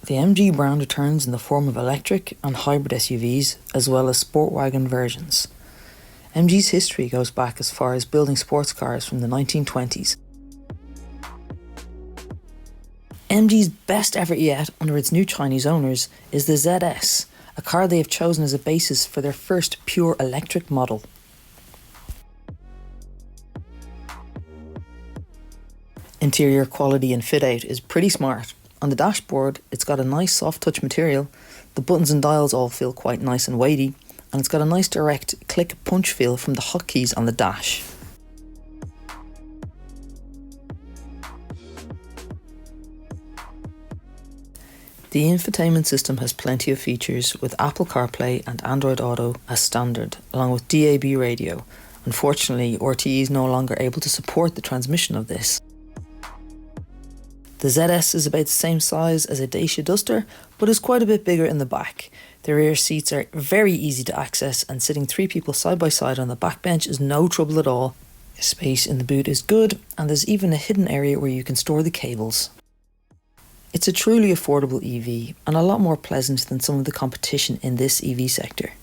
The MG brand returns in the form of electric and hybrid SUVs, as well as sport wagon versions. MG's history goes back as far as building sports cars from the 1920s. MG's best effort yet under its new Chinese owners is the ZS, a car they have chosen as a basis for their first pure electric model. Interior quality and fit out is pretty smart. On the dashboard, it's got a nice soft touch material, the buttons and dials all feel quite nice and weighty, and it's got a nice direct click punch feel from the hotkeys on the dash. The infotainment system has plenty of features, with Apple CarPlay and Android Auto as standard, along with DAB radio. Unfortunately, RTE is no longer able to support the transmission of this. The ZS is about the same size as a Dacia Duster, but is quite a bit bigger in the back. The rear seats are very easy to access, and sitting 3 people side by side on the back bench is no trouble at all. Space in the boot is good, and there's even a hidden area where you can store the cables. It's a truly affordable EV, and a lot more pleasant than some of the competition in this EV sector.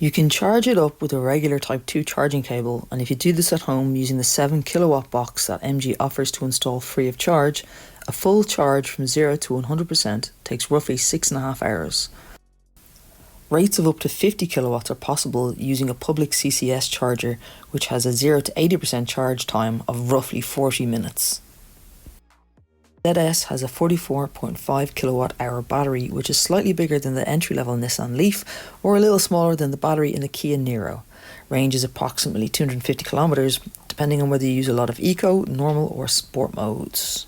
You can charge it up with a regular Type 2 charging cable, and if you do this at home using the 7 kilowatt box that MG offers to install free of charge, a full charge from 0 to 100% takes roughly 6.5 hours. Rates of up to 50 kilowatts are possible using a public CCS charger, which has a 0 to 80% charge time of roughly 40 minutes. ZS has a 44.5 kilowatt hour battery, which is slightly bigger than the entry-level Nissan Leaf or a little smaller than the battery in the Kia Niro. Range is approximately 250 kilometers, depending on whether you use a lot of eco, normal or sport modes.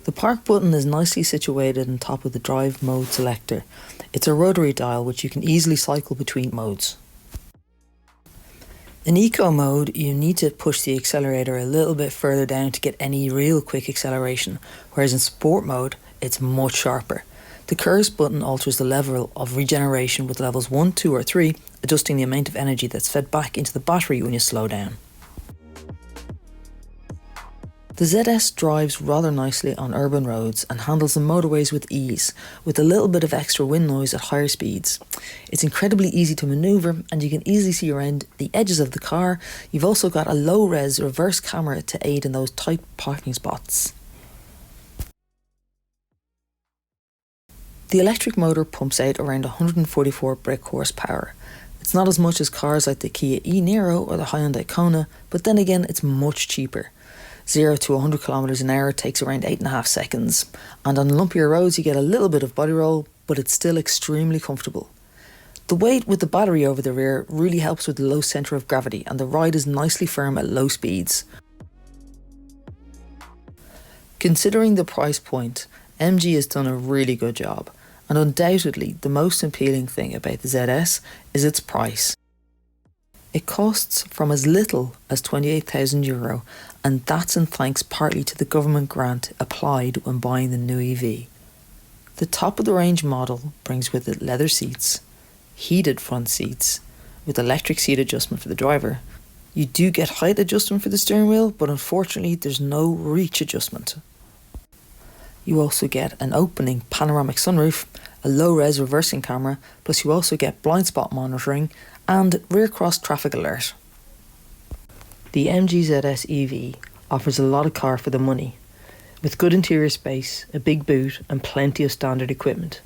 The park button is nicely situated on top of the drive mode selector. It's a rotary dial which you can easily cycle between modes. In eco mode, you need to push the accelerator a little bit further down to get any real quick acceleration, whereas in sport mode, it's much sharper. The curves button alters the level of regeneration with levels 1, 2 or 3, adjusting the amount of energy that's fed back into the battery when you slow down. The ZS drives rather nicely on urban roads and handles the motorways with ease, with a little bit of extra wind noise at higher speeds. It's incredibly easy to manoeuvre, and you can easily see around the edges of the car. You've also got a low-res reverse camera to aid in those tight parking spots. The electric motor pumps out around 144 brake horsepower. It's not as much as cars like the Kia e-Niro or the Hyundai Kona, but then again it's much cheaper. 0 to 100 kilometers an hour takes around 8.5 seconds, and on lumpier roads you get a little bit of body roll, but it's still extremely comfortable. The weight with the battery over the rear really helps with the low centre of gravity, and the ride is nicely firm at low speeds. Considering the price point, MG has done a really good job, and undoubtedly the most appealing thing about the ZS is its price. It costs from as little as €28,000, and that's in thanks partly to the government grant applied when buying the new EV. The top of the range model brings with it leather seats, heated front seats, with electric seat adjustment for the driver. You do get height adjustment for the steering wheel, but unfortunately there's no reach adjustment. You also get an opening panoramic sunroof, a low-res reversing camera, plus you also get blind spot monitoring and rear cross traffic alert. The MG ZS EV offers a lot of car for the money, with good interior space, a big boot and plenty of standard equipment.